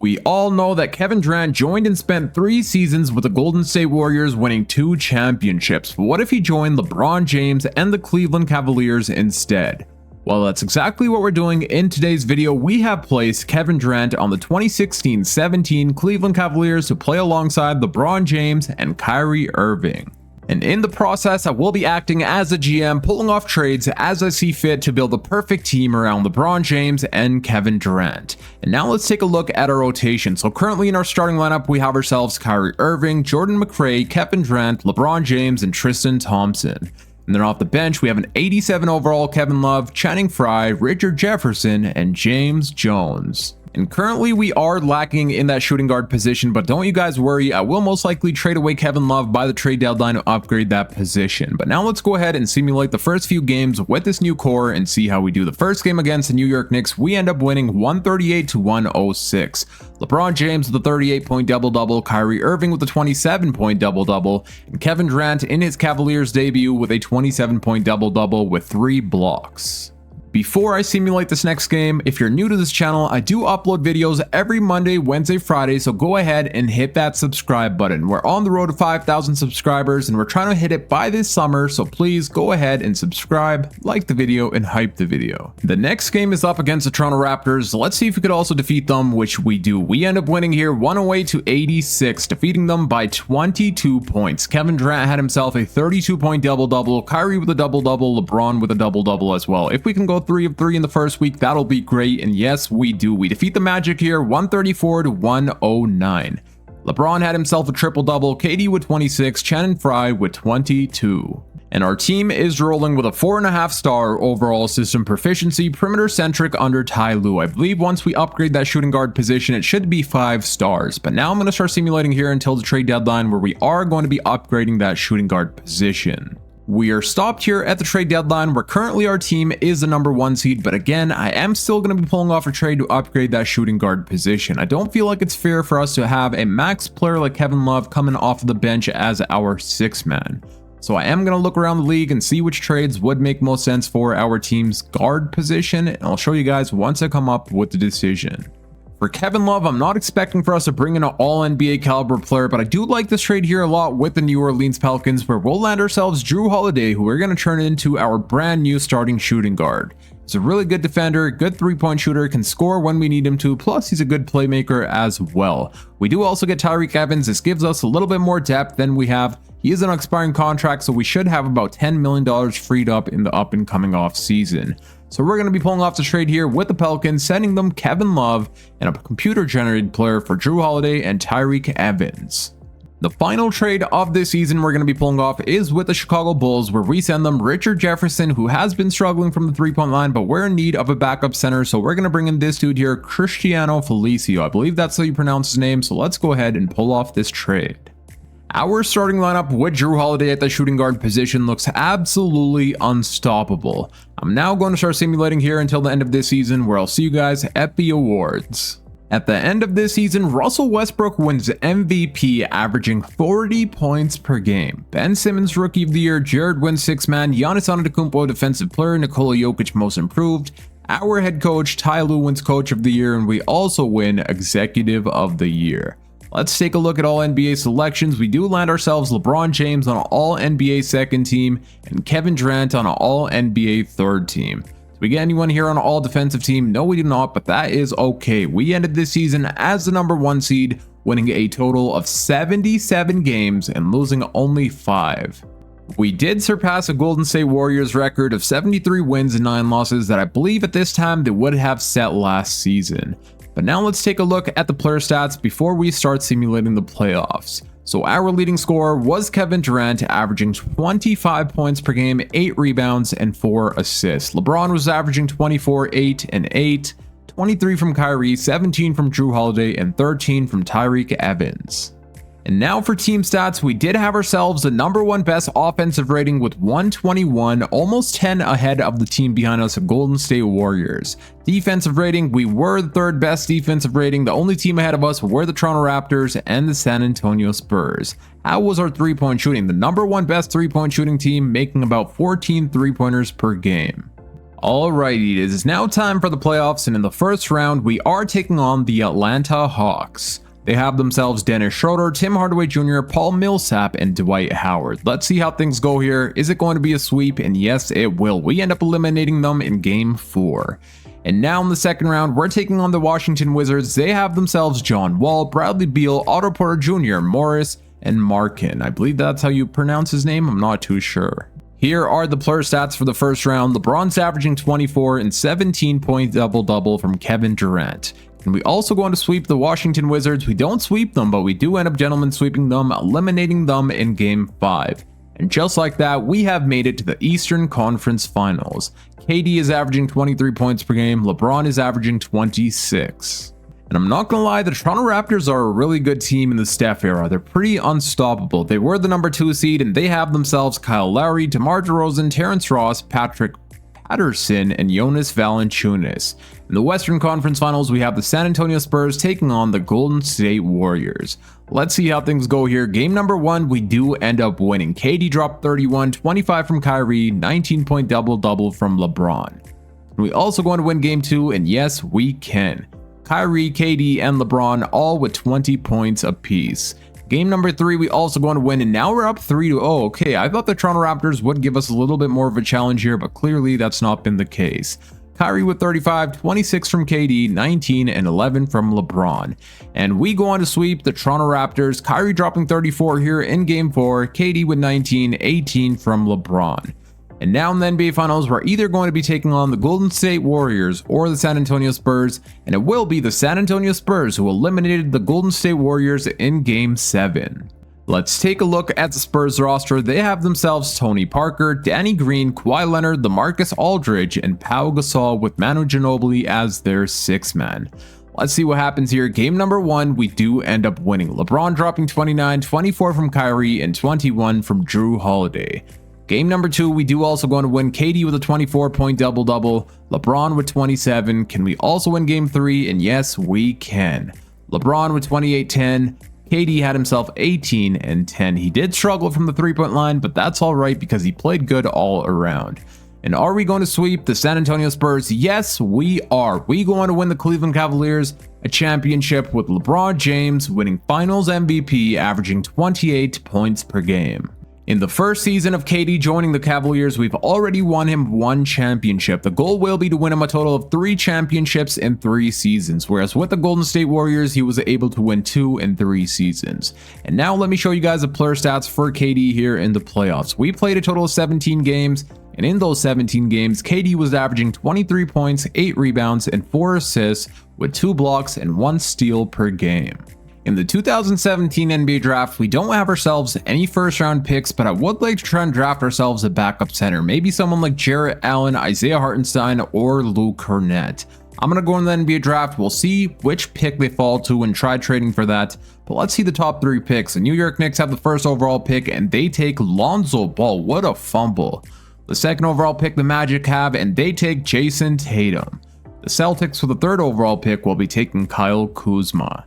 We all know that Kevin Durant joined and spent 3 seasons with the Golden State Warriors, winning 2 championships. But what if he joined LeBron James and the Cleveland Cavaliers instead? Well, that's exactly what we're doing in today's video. We have placed Kevin Durant on the 2016-17 Cleveland Cavaliers to play alongside LeBron James and Kyrie Irving. And in the process, I will be acting as a GM, pulling off trades as I see fit to build the perfect team around LeBron James and Kevin Durant. And now let's take a look at our rotation. So currently in our starting lineup, we have ourselves Kyrie Irving, Jordan McRae, Kevin Durant, LeBron James, and Tristan Thompson. And then off the bench, we have an 87 overall Kevin Love, Channing Frye, Richard Jefferson, and James Jones. And currently we are lacking in that shooting guard position, but don't you guys worry, I will most likely trade away Kevin Love by the trade deadline to upgrade that position. But now let's go ahead and simulate the first few games with this new core and see how we do. The first game against the New York Knicks, we end up winning 138-106. LeBron James with a 38-point double-double, Kyrie Irving with a 27-point double-double, and Kevin Durant in his Cavaliers debut with a 27-point double-double with 3 blocks. Before I simulate this next game, if you're new to this channel, I do upload videos every Monday, Wednesday, Friday, so go ahead and hit that subscribe button. We're on the road to 5,000 subscribers and we're trying to hit it by this summer, so please go ahead and subscribe, like the video, and hype the video. The next game is up against the Toronto Raptors. Let's see if we could also defeat them, which we do. We end up winning here 108-86, defeating them by 22 points. Kevin Durant had himself a 32-point double-double, Kyrie with a double-double, LeBron with a double-double as well. If we can go 3 of 3 in the first week, that'll be great, and yes, we do. We defeat the Magic here 134-109. LeBron had himself a triple-double, KD with 26, Channing Frye with 22. And our team is rolling with a 4.5-star overall system proficiency, perimeter-centric under Ty Lue. I believe once we upgrade that shooting guard position, it should be 5 stars. But now I'm going to start simulating here until the trade deadline, where we are going to be upgrading that shooting guard position. We are stopped here at the trade deadline, where currently our team is the number 1 seed, but again, I am still going to be pulling off a trade to upgrade that shooting guard position. I don't feel like it's fair for us to have a max player like Kevin Love coming off of the bench as our 6th man. So I am going to look around the league and see which trades would make most sense for our team's guard position, and I'll show you guys once I come up with the decision. For Kevin Love, I'm not expecting for us to bring in an all-NBA caliber player, but I do like this trade here a lot with the New Orleans Pelicans, where we'll land ourselves Jrue Holiday, who we're going to turn into our brand new starting shooting guard. He's a really good defender, good 3-point shooter, can score when we need him to, plus he's a good playmaker as well. We do also get Tyreke Evans. This gives us a little bit more depth than we have. He is an expiring contract, so we should have about $10 million freed up in the up-and-coming off season. So we're going to be pulling off the trade here with the Pelicans, sending them Kevin Love and a computer-generated player for Jrue Holiday and Tyreke Evans. The final trade of this season we're going to be pulling off is with the Chicago Bulls, where we send them Richard Jefferson, who has been struggling from the 3-point line, but we're in need of a backup center, so we're going to bring in this dude here, Cristiano Felicio. I believe that's how you pronounce his name, so let's go ahead and pull off this trade. Our starting lineup with Jrue Holiday at the shooting guard position looks absolutely unstoppable. I'm now going to start simulating here until the end of this season, where I'll see you guys at the awards. At the end of this season, Russell Westbrook wins MVP, averaging 40 points per game. Ben Simmons Rookie of the Year, Jared wins 6th man, Giannis Antetokounmpo Defensive Player, Nikola Jokic Most Improved. Our head coach Ty Lue wins Coach of the Year, and we also win Executive of the Year. Let's take a look at all NBA selections. We do land ourselves LeBron James on an all NBA 2nd team and Kevin Durant on an all NBA 3rd team. Do we get anyone here on an all defensive team? No, we do not, but that is okay. We ended this season as the number 1 seed, winning a total of 77 games and losing only 5. We did surpass a Golden State Warriors record of 73 wins and 9 losses that I believe at this time they would have set last season. But now let's take a look at the player stats before we start simulating the playoffs. So our leading scorer was Kevin Durant, averaging 25 points per game, 8 rebounds, and 4 assists. LeBron was averaging 24, 8, and 8, 23 from Kyrie, 17 from Jrue Holiday, and 13 from Tyreke Evans. And now for team stats, we did have ourselves the number 1 best offensive rating with 121, almost 10 ahead of the team behind us, Golden State Warriors. Defensive rating, we were the 3rd best defensive rating. The only team ahead of us were the Toronto Raptors and the San Antonio Spurs. How was our 3-point shooting? The number 1 best 3-point shooting team, making about 14 3-pointers per game. Alrighty, it is now time for the playoffs, and in the first round, we are taking on the Atlanta Hawks. They have themselves Dennis Schroeder, Tim Hardaway Jr., Paul Millsap, and Dwight Howard. Let's see how things go here. Is it going to be a sweep? And yes, it will. We end up eliminating them in Game 4. And now in the second round, we're taking on the Washington Wizards. They have themselves John Wall, Bradley Beal, Otto Porter Jr., Morris, and Markin. I believe that's how you pronounce his name. I'm not too sure. Here are the player stats for the first round. LeBron's averaging 24 and 17-point double-double from Kevin Durant. And we also go on to sweep the Washington Wizards. We don't sweep them, but we do end up gentlemen sweeping them, eliminating them in Game 5. And just like that, we have made it to the Eastern Conference Finals. KD is averaging 23 points per game. LeBron is averaging 26. And I'm not gonna lie, the Toronto Raptors are a really good team in the Steph era. They're pretty unstoppable. They were the number 2 seed, and they have themselves Kyle Lowry, DeMar DeRozan, Terrence Ross, Patrick Patterson, and Jonas Valanciunas. In the Western Conference Finals, we have the San Antonio Spurs taking on the Golden State Warriors. Let's see how things go here. Game number 1, we do end up winning. KD dropped 31, 25 from Kyrie, 19-point double-double from LeBron. We also going to win Game 2, and yes, we can. Kyrie, KD, and LeBron all with 20 points apiece. Game number 3, we also going to win, and now we're up 3-0. Okay, I thought the Toronto Raptors would give us a little bit more of a challenge here, but clearly that's not been the case. Kyrie with 35, 26 from KD, 19 and 11 from LeBron. And we go on to sweep the Toronto Raptors. Kyrie dropping 34 here in Game 4, KD with 19, 18 from LeBron. And now in the NBA Finals, we're either going to be taking on the Golden State Warriors or the San Antonio Spurs, and it will be the San Antonio Spurs who eliminated the Golden State Warriors in Game 7. Let's take a look at the Spurs roster. They have themselves Tony Parker, Danny Green, Kawhi Leonard, LaMarcus Aldridge, and Pau Gasol with Manu Ginobili as their 6th man. Let's see what happens here. Game number 1, we do end up winning. LeBron dropping 29, 24 from Kyrie, and 21 from Jrue Holiday. Game number 2, we do also going to win. KD with a 24-point double-double, LeBron with 27. Can we also win Game 3? And yes, we can. LeBron with 28-10. KD had himself 18 and 10. He did struggle from the 3-point line, but that's all right because he played good all around. And are we going to sweep the San Antonio Spurs? Yes, we are. We going to win the Cleveland Cavaliers a championship with LeBron James winning Finals MVP, averaging 28 points per game. In the first season of KD joining the Cavaliers, we've already won him 1 championship. The goal will be to win him a total of 3 championships in 3 seasons, whereas with the Golden State Warriors, he was able to win 2 in 3 seasons. And now let me show you guys the player stats for KD here in the playoffs. We played a total of 17 games, and in those 17 games, KD was averaging 23 points, 8 rebounds, and 4 assists with 2 blocks and 1 steal per game. In the 2017 NBA draft, we don't have ourselves any first round picks, but I would like to try and draft ourselves a backup center. Maybe someone like Jarrett Allen, Isaiah Hartenstein, or Luke Kornet. I'm going to go in the NBA draft. We'll see which pick they fall to and try trading for that. But let's see the top 3 picks. The New York Knicks have the first overall pick, and they take Lonzo Ball. What a fumble. The second overall pick, the Magic have, and they take Jason Tatum. The Celtics for the third overall pick will be taking Kyle Kuzma.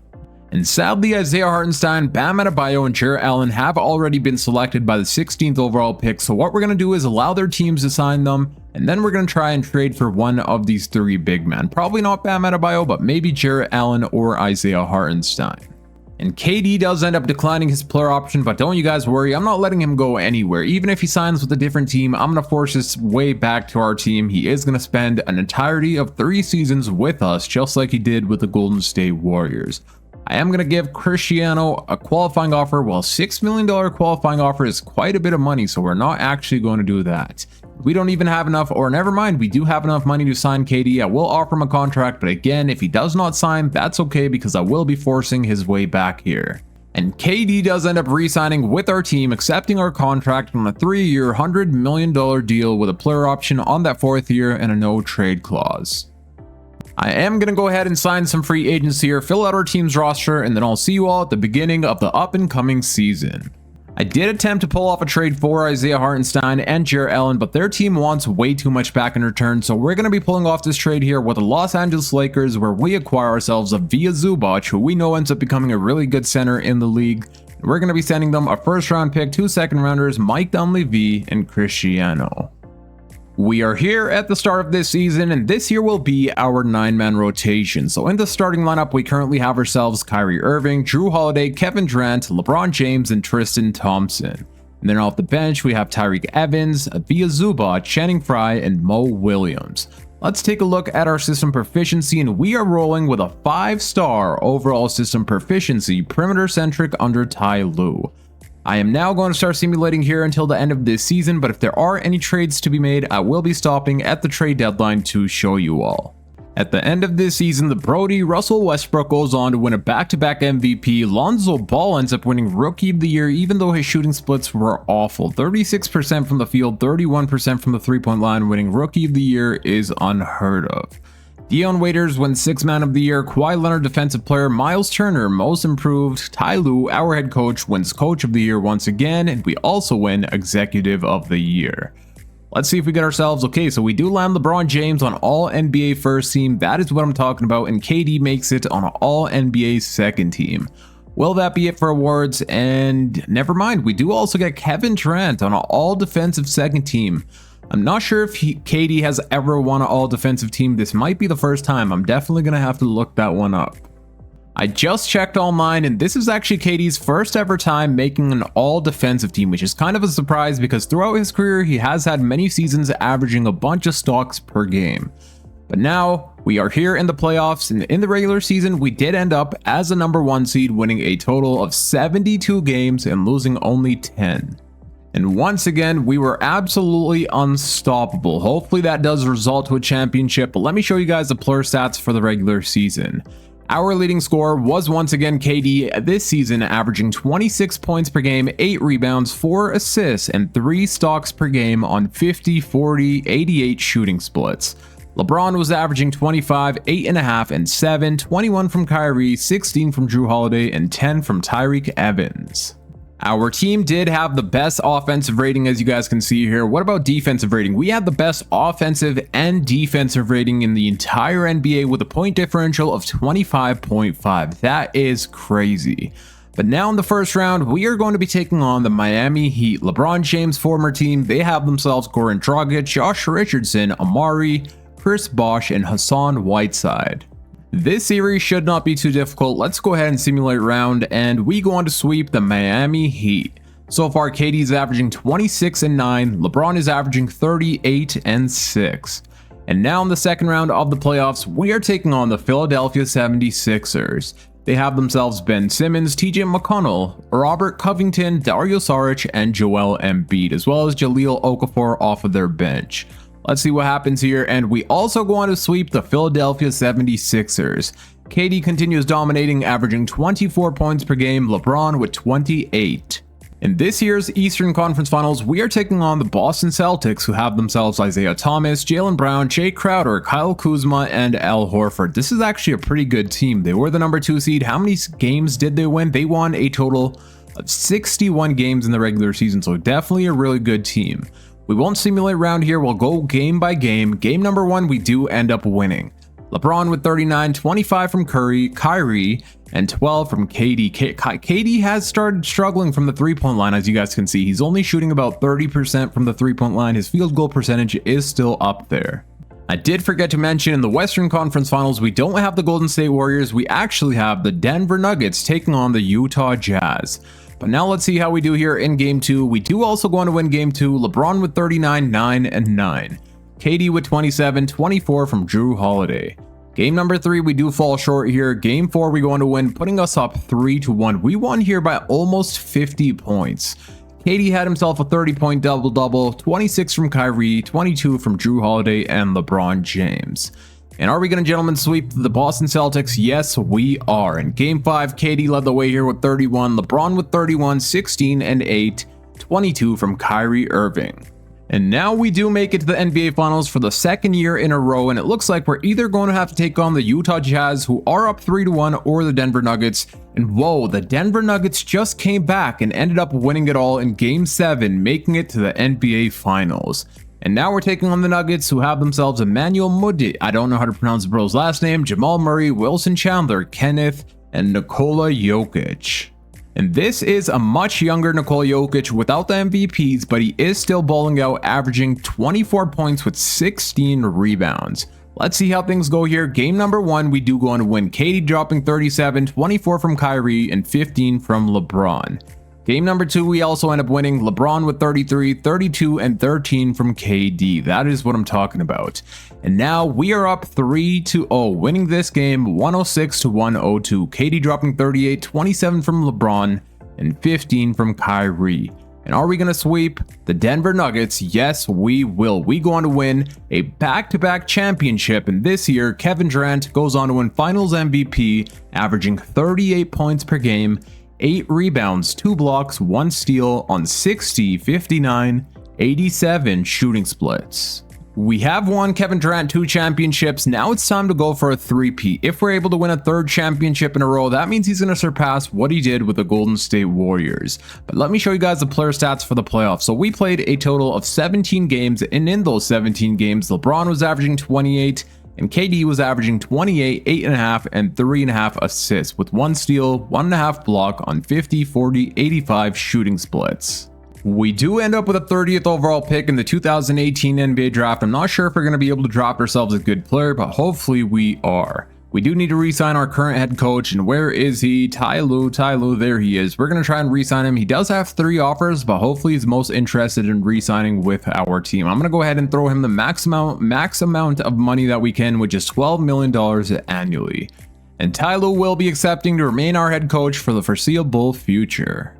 And sadly, Isaiah Hartenstein, Bam Adebayo, and Jarrett Allen have already been selected by the 16th overall pick, so what we're going to do is allow their teams to sign them, and then we're going to try and trade for one of these 3 big men. Probably not Bam Adebayo, but maybe Jarrett Allen or Isaiah Hartenstein. And KD does end up declining his player option, but don't you guys worry, I'm not letting him go anywhere. Even if he signs with a different team, I'm going to force his way back to our team. He is going to spend an entirety of 3 seasons with us, just like he did with the Golden State Warriors. I am going to give Cristiano a qualifying offer. Well, $6 million qualifying offer is quite a bit of money, so we're not actually going to do that. We don't even have enough, or never mind, we do have enough money to sign KD. I will offer him a contract, but again, if he does not sign, that's okay because I will be forcing his way back here. And KD does end up re-signing with our team, accepting our contract on a 3-year, $100 million deal with a player option on that 4th year and a no trade clause. I am going to go ahead and sign some free agents here, fill out our team's roster, and then I'll see you all at the beginning of the up-and-coming season. I did attempt to pull off a trade for Isaiah Hartenstein and Jarrett Allen, but their team wants way too much back in return, so we're going to be pulling off this trade here with the Los Angeles Lakers, where we acquire ourselves a Via Zubac, who we know ends up becoming a really good center in the league. We're going to be sending them a first-round pick, 2 second-rounders, Mike Dunleavy, and Cristiano. We are here at the start of this season, and this here will be our 9-man rotation. So in the starting lineup, we currently have ourselves Kyrie Irving, Jrue Holiday, Kevin Durant, LeBron James, and Tristan Thompson. And then off the bench, we have Tyreke Evans, Ivica Zubac, Channing Frye, and Mo Williams. Let's take a look at our system proficiency, and we are rolling with a 5-star overall system proficiency, perimeter-centric under Ty Lue. I am now going to start simulating here until the end of this season, but if there are any trades to be made, I will be stopping at the trade deadline to show you all. At the end of this season, the Brody Russell Westbrook goes on to win a back-to-back MVP. Lonzo Ball ends up winning Rookie of the Year, even though his shooting splits were awful. 36% from the field, 31% from the three-point line. Winning Rookie of the Year is unheard of. Dion Waiters wins 6th Man of the Year, Kawhi Leonard Defensive Player, Miles Turner Most Improved, Ty Lue, our head coach, wins Coach of the Year once again, and we also win Executive of the Year. Let's see if we get ourselves, okay, so we do land LeBron James on All NBA First Team, that is what I'm talking about, and KD makes it on All NBA Second Team. Will that be it for awards? And never mind, we do also get Kevin Durant on All Defensive Second Team. I'm not sure if KD has ever won an all defensive team. This might be the first time. I'm definitely going to have to look that one up. I just checked online, and this is actually KD's first ever time making an all defensive team, which is kind of a surprise because throughout his career, he has had many seasons averaging a bunch of stocks per game. But now we are here in the playoffs, and in the regular season, we did end up as a number 1 seed, winning a total of 72 games and losing only 10. And once again, we were absolutely unstoppable. Hopefully that does result to a championship, but let me show you guys the player stats for the regular season. Our leading scorer was once again KD this season, averaging 26 points per game, 8 rebounds, 4 assists, and 3 stocks per game on 50, 40, 88 shooting splits. LeBron was averaging 25, 8.5, and 7, 21 from Kyrie, 16 from Jrue Holiday, and 10 from Tyreke Evans. Our team did have the best offensive rating, as you guys can see here. What about defensive rating? We had the best offensive and defensive rating in the entire NBA with a point differential of 25.5. That is crazy. But now in the first round, we are going to be taking on the Miami Heat. LeBron James' former team, they have themselves Goran Dragic, Josh Richardson, Amari, Chris Bosh, and Hassan Whiteside. This series should not be too difficult. Let's go ahead and simulate round, and we go on to sweep the Miami Heat. So far, KD is averaging 26 and 9, LeBron is averaging 38 and 6. And now in the second round of the playoffs, we are taking on the Philadelphia 76ers. They have themselves Ben Simmons, TJ McConnell, Robert Covington, Dario Saric, and Joel Embiid, as well as Jahlil Okafor off of their bench. Let's see what happens here, and we also go on to sweep the Philadelphia 76ers. KD continues dominating, averaging 24 points per game, LeBron with 28. In this year's Eastern Conference Finals, we are taking on the Boston Celtics, who have themselves Isaiah Thomas, Jaylen Brown, Jay Crowder, Kyle Kuzma, and Al Horford. This is actually a pretty good team. They were the number 2 seed. How many games did they win? They won a total of 61 games in the regular season, so definitely a really good team. We won't simulate round here, we'll go game by game. Game number 1, we do end up winning. LeBron with 39, 25 from Kyrie, and 12 from KD. KD has started struggling from the three-point line, as you guys can see. He's only shooting about 30% from the three-point line. His field goal percentage is still up there. I did forget to mention, in the Western Conference Finals, we don't have the Golden State Warriors. We actually have the Denver Nuggets taking on the Utah Jazz. But now let's see how we do here in Game 2. We do also go on to win Game 2. LeBron with 39, 9, and 9. KD with 27, 24 from Jrue Holiday. Game number 3, we do fall short here. Game 4, we go on to win, putting us up 3-1. We won here by almost 50 points. KD had himself a 30-point double-double, 26 from Kyrie, 22 from Jrue Holiday, and LeBron James. And are we going to, gentlemen, sweep the Boston Celtics? Yes, we are. In Game 5, KD led the way here with 31, LeBron with 31, 16 and 8, 22 from Kyrie Irving. And now we do make it to the NBA Finals for the second year in a row, and it looks like we're either going to have to take on the Utah Jazz, who are up 3-1, or the Denver Nuggets. And whoa, the Denver Nuggets just came back and ended up winning it all in Game 7, making it to the NBA Finals. And now we're taking on the Nuggets, who have themselves Emmanuel Mudiay, I don't know how to pronounce the bro's last name, Jamal Murray, Wilson Chandler, Kenneth, and Nikola Jokic. And this is a much younger Nikola Jokic without the MVPs, but he is still balling out, averaging 24 points with 16 rebounds. Let's see how things go here. Game number 1, we do go on to win. KD dropping 37, 24 from Kyrie, and 15 from LeBron. Game number 2, we also end up winning. LeBron with 33, 32, and 13 from KD. That is what I'm talking about. And now we are up 3-0, winning this game 106-102. KD dropping 38, 27 from LeBron, and 15 from Kyrie. And are we going to sweep the Denver Nuggets? Yes, we will. We go on to win a back-to-back championship, and this year, Kevin Durant goes on to win Finals MVP, averaging 38 points per game, 8 rebounds, 2 blocks, 1 steal on 60, 59, 87 shooting splits. We have won Kevin Durant 2 championships. Now it's time to go for a 3-peat. If we're able to win a 3rd championship in a row, that means he's going to surpass what he did with the Golden State Warriors. But let me show you guys the player stats for the playoffs. So we played a total of 17 games, and in those 17 games, LeBron was averaging 28, and KD was averaging 28, 8.5, and 3.5 assists, with 1 steal, 1.5 block on 50, 40, 85 shooting splits. We do end up with a 30th overall pick in the 2018 NBA draft. I'm not sure if we're going to be able to draft ourselves a good player, but hopefully we are. We do need to re-sign our current head coach, and where is he? Ty Lue, there he is. We're going to try and re-sign him. He does have 3 offers, but hopefully he's most interested in re-signing with our team. I'm going to go ahead and throw him the max amount of money that we can, which is $12 million annually. And Ty Lue will be accepting to remain our head coach for the foreseeable future.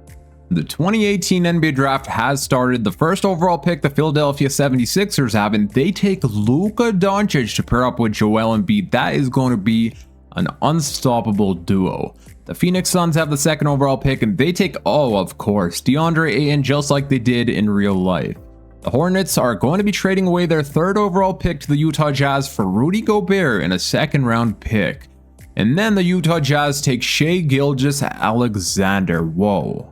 The 2018 NBA draft has started. The first overall pick the Philadelphia 76ers have, and they take Luka Doncic to pair up with Joel Embiid. That is going to be an unstoppable duo. The Phoenix Suns have the 2nd overall pick, and they take, oh, of course, DeAndre Ayton, just like they did in real life. The Hornets are going to be trading away their 3rd overall pick to the Utah Jazz for Rudy Gobert in a 2nd round pick. And then the Utah Jazz take Shai Gilgeous-Alexander. Whoa.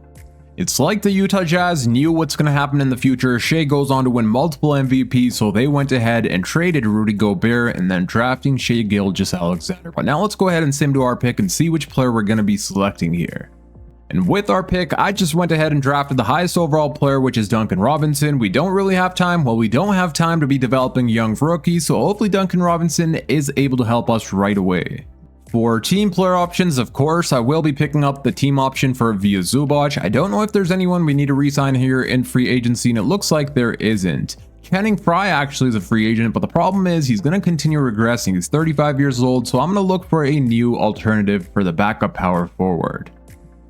It's like the Utah Jazz knew what's going to happen in the future. Shai goes on to win multiple MVPs, so they went ahead and traded Rudy Gobert and then drafting Shai Gilgeous-Alexander. But now let's go ahead and sim to our pick and see which player we're going to be selecting here. And with our pick, I just went ahead and drafted the highest overall player, which is Duncan Robinson. We don't really have time. Well, we don't have time to be developing young rookies, so hopefully Duncan Robinson is able to help us right away. For team player options, of course, I will be picking up the team option for Ivica Zubac. I don't know if there's anyone we need to re-sign here in free agency, and it looks like there isn't. Channing Frye actually is a free agent, but the problem is he's going to continue regressing. He's 35 years old, so I'm going to look for a new alternative for the backup power forward.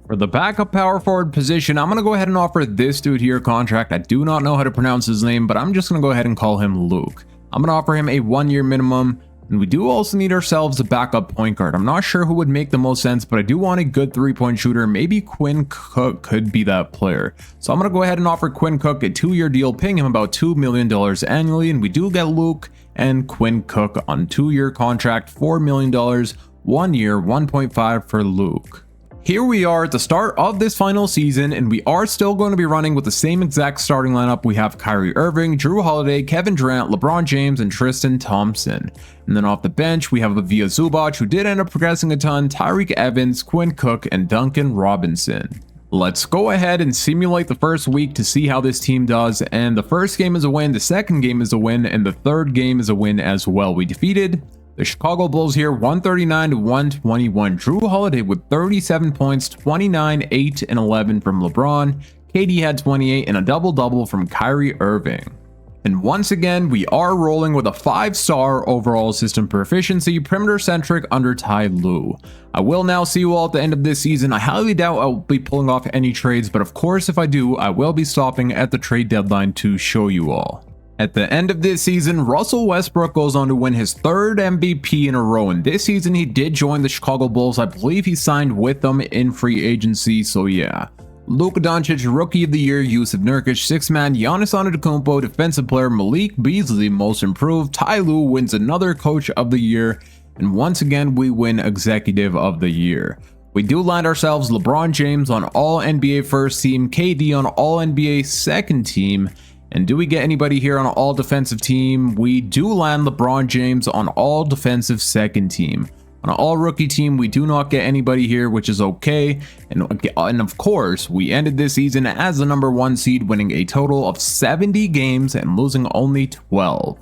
For the backup power forward position, I'm going to go ahead and offer this dude here a contract. I do not know how to pronounce his name, but I'm just going to go ahead and call him Luke. I'm going to offer him a 1-year minimum. And we do also need ourselves a backup point guard. I'm not sure who would make the most sense, but I do want a good 3-point shooter. Maybe Quinn Cook could be that player. So I'm going to go ahead and offer Quinn Cook a 2-year deal, paying him about $2 million annually. And we do get Luke and Quinn Cook on 2-year contract, $4 million, 1 year, 1.5 for Luke. Here we are at the start of this final season, and we are still going to be running with the same exact starting lineup. We have Kyrie Irving, Jrue Holiday, Kevin Durant, LeBron James, and Tristan Thompson. And then off the bench, we have Ivica Zubac, who did end up progressing a ton, Tyreke Evans, Quinn Cook, and Duncan Robinson. Let's go ahead and simulate the first week to see how this team does. And the first game is a win, the second game is a win, and the third game is a win as well. We defeated the Chicago Bulls here 139-121. Jrue Holiday with 37 points, 29, 8, and 11 from LeBron. KD had 28 and a double-double from Kyrie Irving. And once again, we are rolling with a 5-star overall system proficiency, perimeter-centric under Ty Lue. I will now see you all at the end of this season. I highly doubt I'll be pulling off any trades, but of course if I do, I will be stopping at the trade deadline to show you all. At the end of this season, Russell Westbrook goes on to win his 3rd MVP in a row, and this season he did join the Chicago Bulls. I believe he signed with them in free agency, so yeah. Luka Doncic, Rookie of the Year, Jusuf Nurkic, 6th man, Giannis Antetokounmpo, Defensive Player, Malik Beasley, Most Improved, Ty Lue wins another Coach of the Year, and once again we win Executive of the Year. We do land ourselves LeBron James on All NBA First Team, KD on All NBA Second Team, and do we get anybody here on All Defensive Team? We do land LeBron James on All Defensive Second Team. On an all-rookie team, we do not get anybody here, which is okay. And of course, we ended this season as the number 1 seed, winning a total of 70 games and losing only 12.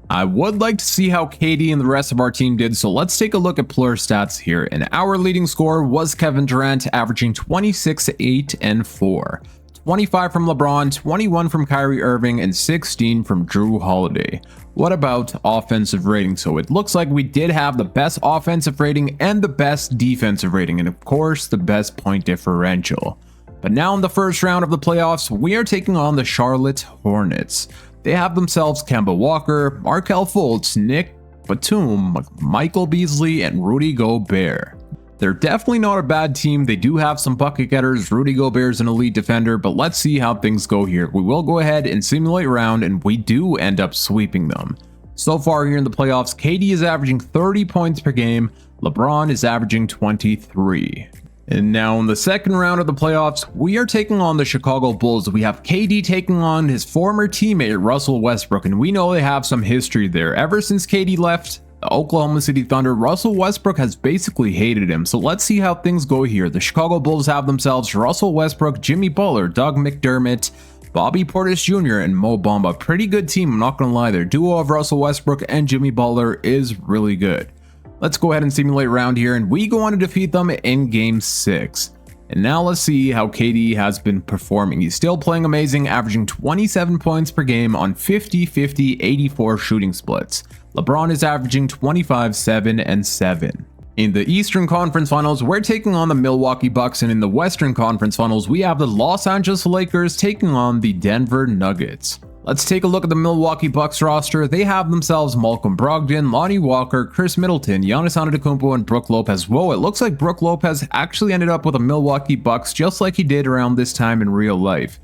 I would like to see how KD and the rest of our team did, so let's take a look at player stats here. And our leading scorer was Kevin Durant, averaging 26, 8, and 4. 25 from LeBron, 21 from Kyrie Irving, and 16 from Jrue Holiday. What about offensive rating? So it looks like we did have the best offensive rating and the best defensive rating, and of course the best point differential. But now in the first round of the playoffs, we are taking on the Charlotte Hornets. They have themselves Kemba Walker, Markelle Fultz, Nick Batum, Michael Beasley, and Rudy Gobert. They're definitely not a bad team. They do have some bucket getters. Rudy Gobert is an elite defender, but let's see how things go here. We will go ahead and simulate round, and we do end up sweeping them. So far here in the playoffs, KD is averaging 30 points per game. LeBron is averaging 23. And now in the second round of the playoffs, we are taking on the Chicago Bulls. We have KD taking on his former teammate Russell Westbrook, and we know they have some history there. Ever since KD left the Oklahoma City Thunder, Russell Westbrook has basically hated him. So let's see how things go here. The Chicago Bulls have themselves Russell Westbrook, Jimmy Butler, Doug McDermott, Bobby Portis Jr., and Mo Bamba. Pretty good team, I'm not gonna lie. Their duo of Russell Westbrook and Jimmy Butler is really good. Let's go ahead and simulate round here, and we go on to defeat them in game 6. And now let's see how KD has been performing. He's still playing amazing, averaging 27 points per game on 50, 50, 84 shooting splits. LeBron is averaging 25, 7, and 7. In the Eastern Conference Finals, we're taking on the Milwaukee Bucks, and in the Western Conference Finals, we have the Los Angeles Lakers taking on the Denver Nuggets. Let's take a look at the Milwaukee Bucks roster. They have themselves Malcolm Brogdon, Lonnie Walker, Chris Middleton, Giannis Antetokounmpo, and Brook Lopez. Whoa, it looks like Brook Lopez actually ended up with the Milwaukee Bucks just like he did around this time in real life.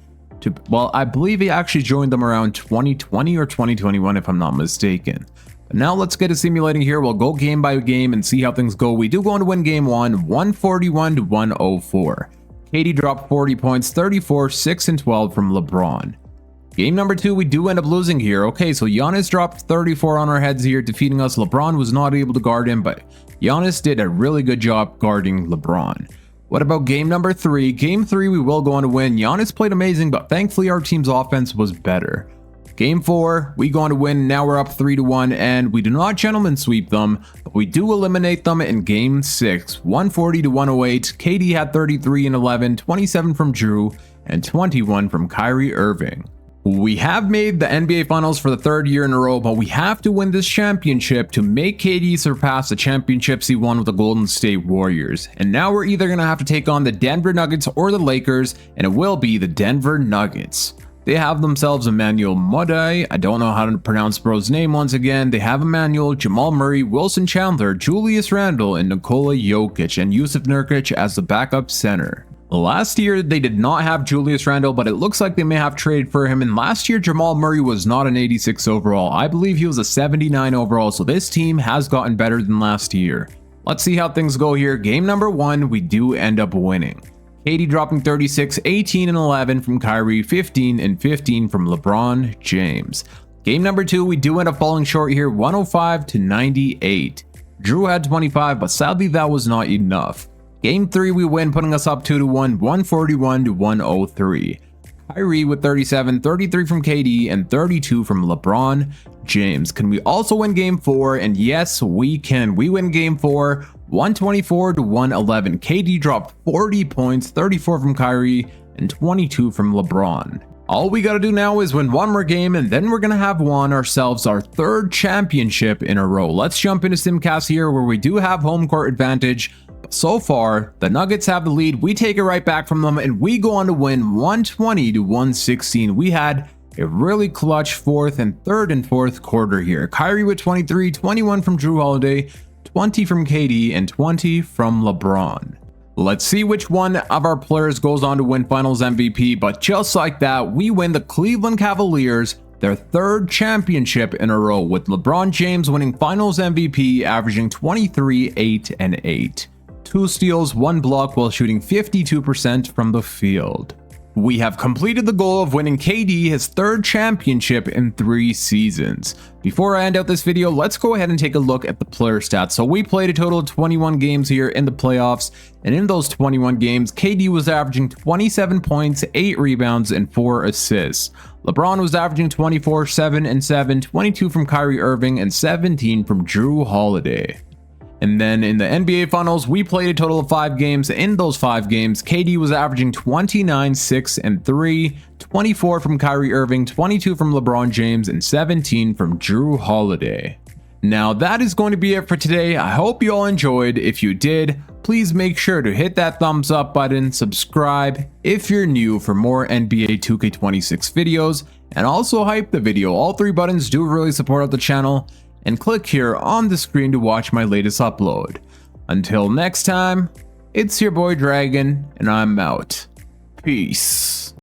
Well, I believe he actually joined them around 2020 or 2021 if I'm not mistaken. But now let's get a simulating here. We'll go game by game and see how things go. We do go on to win game 1, 141 to 104. KD dropped 40 points, 34, 6, and 12 from LeBron. Game number 2, we do end up losing here. Okay, so Giannis dropped 34 on our heads here, defeating us. LeBron was not able to guard him, but Giannis did a really good job guarding LeBron. What about game number 3? Game 3, we will go on to win. Giannis played amazing, but thankfully our team's offense was better. Game 4, we go on to win. Now we're up 3-1, and we do not gentleman sweep them, but we do eliminate them in game 6, 140 to 108. KD had 33 and 11, 27 from Jrue, and 21 from Kyrie Irving. We have made the NBA Finals for the 3rd year in a row, but we have to win this championship to make KD surpass the championships he won with the Golden State Warriors. And now we're either going to have to take on the Denver Nuggets or the Lakers, and it will be the Denver Nuggets. They have themselves Emmanuel Mudiay. I don't know how to pronounce bro's name once again. They have Emmanuel, Jamal Murray, Wilson Chandler, Julius Randle, and Nikola Jokic, and Yusuf Nurkic as the backup center. Last year, they did not have Julius Randle, but it looks like they may have traded for him. And last year, Jamal Murray was not an 86 overall. I believe he was a 79 overall, so this team has gotten better than last year. Let's see how things go here. Game number 1, we do end up winning. KD dropping 36, 18 and 11 from Kyrie, 15 and 15 from LeBron James. Game number 2, we do end up falling short here, 105 to 98. Jrue had 25, but sadly that was not enough. Game 3, we win, putting us up 2-1, 141 to 103. Kyrie with 37, 33 from KD, and 32 from LeBron James. Can we also win game 4? And yes, we can. We win game 4, 124 to 111. KD dropped 40 points, 34 from Kyrie, and 22 from LeBron. All we gotta do now is win one more game, and then we're gonna have won ourselves our 3rd championship in a row. Let's jump into Simcast here, where we do have home court advantage. So far, the Nuggets have the lead. We take it right back from them, and we go on to win 120 to 116. We had a really clutch 4th and 3rd and 4th quarter here. Kyrie with 23, 21 from Jrue Holiday, 20 from KD, and 20 from LeBron. Let's see which one of our players goes on to win Finals MVP, but just like that, we win the Cleveland Cavaliers their 3rd championship in a row, with LeBron James winning Finals MVP, averaging 23, 8, and 8. 2 steals, 1 block while shooting 52% from the field. We have completed the goal of winning KD his third championship in 3 seasons. Before I end out this video, let's go ahead and take a look at the player stats. So we played a total of 21 games here in the playoffs, and in those 21 games, KD was averaging 27 points, 8 rebounds, and 4 assists. LeBron was averaging 24, 7, and 7, 22 from Kyrie Irving, and 17 from Jrue Holiday. And then in the NBA Finals, we played a total of 5 games. In those 5 games, KD was averaging 29, 6, and 3, 24 from Kyrie Irving, 22 from LeBron James, and 17 from Jrue Holiday. Now that is going to be it for today. I hope you all enjoyed. If you did, please make sure to hit that thumbs up button, subscribe if you're new for more NBA 2K26 videos, and also hype the video. All 3 buttons do really support out the channel. And click here on the screen to watch my latest upload. Until next time, it's your boy Dragon, and I'm out. Peace.